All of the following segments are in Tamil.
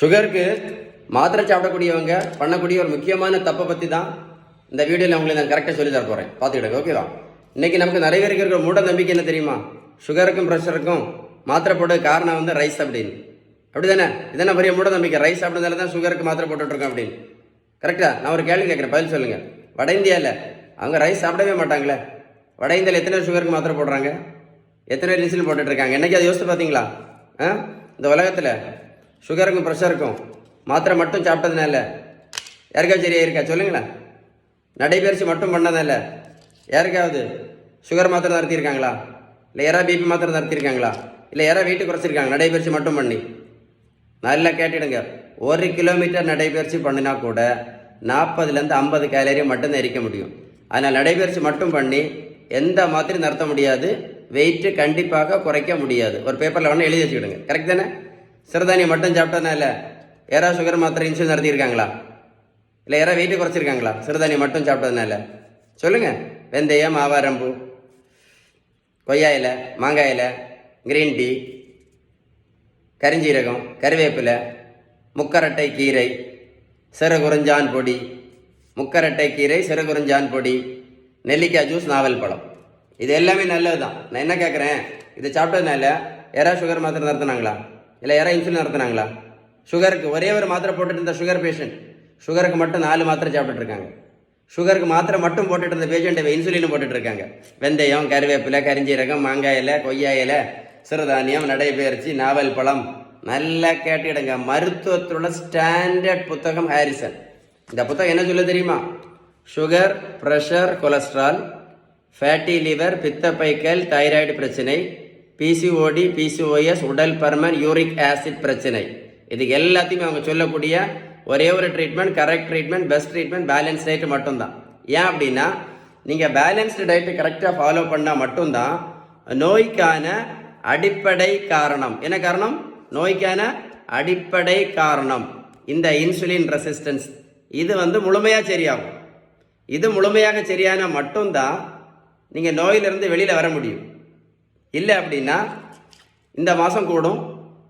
சுகருக்கு மாத்திரை சாப்பிடக்கூடியவங்க பண்ணக்கூடிய ஒரு முக்கியமான தப்பை பற்றி தான் இந்த வீடியோவில் உங்களுக்கு நான் கரெக்டாக சொல்லி தர போகிறேன். பார்த்துக்கிடுங்க, ஓகேவா? இன்றைக்கி நமக்கு நிறைய பேருக்கு இருக்கிற மூட நம்பிக்கை என்ன தெரியுமா? சுகருக்கும் ப்ரெஷருக்கும் மாத்திரை போட காரணம் வந்து ரைஸ் அப்படின்னு. அப்படி தானே? இதென்ன பெரிய மூட நம்பிக்கை. ரைஸ் சாப்பிட்றதால தான் சுகருக்கு மாத்திரை போட்டுட்ருக்கோம் அப்படின்னு. கரெக்டாக? நான் ஒரு கேள்வி கேட்குறேன், பதில் சொல்லுங்கள். வட இந்தியாவில் அவங்க ரைஸ் சாப்பிடவே மாட்டாங்களே. வட இந்தியாவில் எத்தனை சுகருக்கு மாத்திரை போடுறாங்க? எத்தனை இன்சுலின் போட்டுட்ருக்காங்க? என்றைக்கு அதை யோசித்து பார்த்தீங்களா? இந்த உலகத்தில் சுகருக்கும் ப்ரெஷருக்கும் மாத்திரை மட்டும் சாப்பிட்டதுனால யாருக்காவது சரியா இருக்கா? சொல்லுங்களேன். நடைபயிற்சி மட்டும் பண்ணதில்ல யாருக்காவது சுகர் மாத்திரை நிறுத்தியிருக்காங்களா? இல்லை யாராவது பிபி மாத்திரை நிறுத்தியிருக்காங்களா? இல்லை யாராவது வெயிட்டு குறைச்சிருக்காங்க நடைபயிற்சி மட்டும் பண்ணி? நல்லா கேட்டுடுங்க. 1 கிலோமீட்டர் நடைபயிற்சி பண்ணினா கூட 40லேருந்து 50 கேலரி மட்டும்தான் எரிக்க முடியும். அதனால் நடைபயிற்சி மட்டும் பண்ணி எந்த மாத்திரையும் நிறுத்த முடியாது, வெயிட்டு கண்டிப்பாக குறைக்க முடியாது. ஒரு பேப்பரில் வேணால் எழுதி வச்சுக்கிடுங்க. கரெக்ட் தானே? சிறுதானியம் மட்டும் சாப்பிட்டதுனால யாராவது சுகர் மாத்திரை இன்சுலின் நடத்தியிருக்காங்களா? இல்லை யாராவது வெயிட்டு குறைச்சிருக்காங்களா சிறுதானியம் மட்டும் சாப்பிட்டதுனால? சொல்லுங்கள். வெந்தயம், ஆவாரம்பூ, கொய்யா இலை, மாங்காய் இலை, கிரீன் டீ, கரிஞ்சீரகம், கறிவேப்பிலை, முக்கரட்டை கீரை, சிறுகுறிஞ்சான் பொடி, முக்கரட்டை கீரை, சிறுகுறிஞ்சான் பொடி, நெல்லிக்காய் ஜூஸ், நாவல் பழம், இது எல்லாமே நல்லது தான். நான் என்ன கேட்குறேன், இதை சாப்பிட்டதுனால யாராவது சுகர் மாத்திரை நடத்தினாங்களா? இல்லை யாராவது இன்சுலின் நடத்தினாங்களா? சுகருக்கு ஒரே ஒரு மாத்திரை போட்டுட்டு இருந்த சுகர் பேஷண்ட் சுகருக்கு மட்டும் 4 மாத்திரை சாப்பிட்டுருக்காங்க. சுகருக்கு மாத்திரை மட்டும் போட்டுட்டு இருந்த பேஷண்ட்டை இன்சுலின் போட்டுட்ருக்காங்க. வெந்தயம், கறிவேப்பிலை, கரிஞ்சீரகம், மாங்காய் இலை, கொய்யா இலை, சிறுதானியம், நடைபயிற்சி, நாவல் பழம். நல்லா கேட்டுடுங்க. மருத்துவத்துள்ள ஸ்டாண்டர்ட் புத்தகம் ஹாரிசன். இந்த புத்தகம் என்ன சொல்ல தெரியுமா? Sugar, pressure, cholesterol, fatty liver, பித்தப்பைக்கல், தைராய்டு பிரச்சனை, பிசிஓடி, பிசிஓஎஸ், உடல் பருமன், யூரிக் ஆசிட் பிரச்சனை, இது எல்லாத்தையுமே அவங்க சொல்லக்கூடிய ஒரே ஒரு treatment, correct treatment, best treatment, balance diet மட்டும்தான். ஏன் அப்படின்னா, நீங்கள் பேலன்ஸ்டு டயட்டு கரெக்டாக ஃபாலோ பண்ணால் மட்டும்தான் நோய்க்கான அடிப்படை காரணம். என்ன காரணம்? நோய்க்கான அடிப்படை காரணம் இந்த இன்சுலின் ரெசிஸ்டன்ஸ், இது வந்து முழுமையாக சரியாகும். இது முழுமையாக சரியான மட்டும்தான் நீங்கள் நோயிலிருந்து வெளியில் வர முடியும். இல்லை அப்படின்னா இந்த மாதம் கூடும்,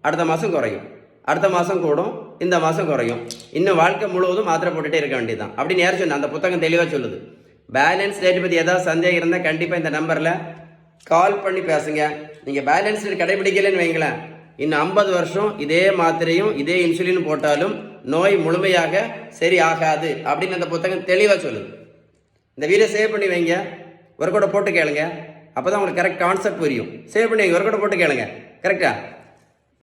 அடுத்த மாதம் குறையும், அடுத்த மாதம் கூடும், இந்த மாதம் குறையும், இன்னும் வாழ்க்கை முழுவதும் மாத்திரை போட்டுகிட்டே இருக்க வேண்டியதுதான். அப்படின்னு யார் சொன்ன? அந்த புத்தகம் தெளிவாக சொல்லுது. பேலன்ஸ் டயட் பற்றி ஏதாவது சந்தேகம் இருந்தால் கண்டிப்பாக இந்த நம்பரில் கால் பண்ணி பேசுங்க. நீங்கள் பேலன்ஸ் டயட் கடைபிடிக்கலன்னு வைங்களேன், இன்னும் 50 வருஷம் இதே மாத்திரையும் இதே இன்சுலின் போட்டாலும் நோய் முழுமையாக சரி ஆகாது அப்படின்னு அந்த புத்தகம் தெளிவாக சொல்லுது. இந்த வீடியோ சேவ் பண்ணி வைங்க, ஒரு கூட போட்டு கேளுங்க. அப்போ தான் உங்களுக்கு கரெக்ட் கான்செப்ட் புரியும். சேவ் பண்ணி வைங்க, ஒரு கூட போட்டு கேளுங்க. கரெக்டா?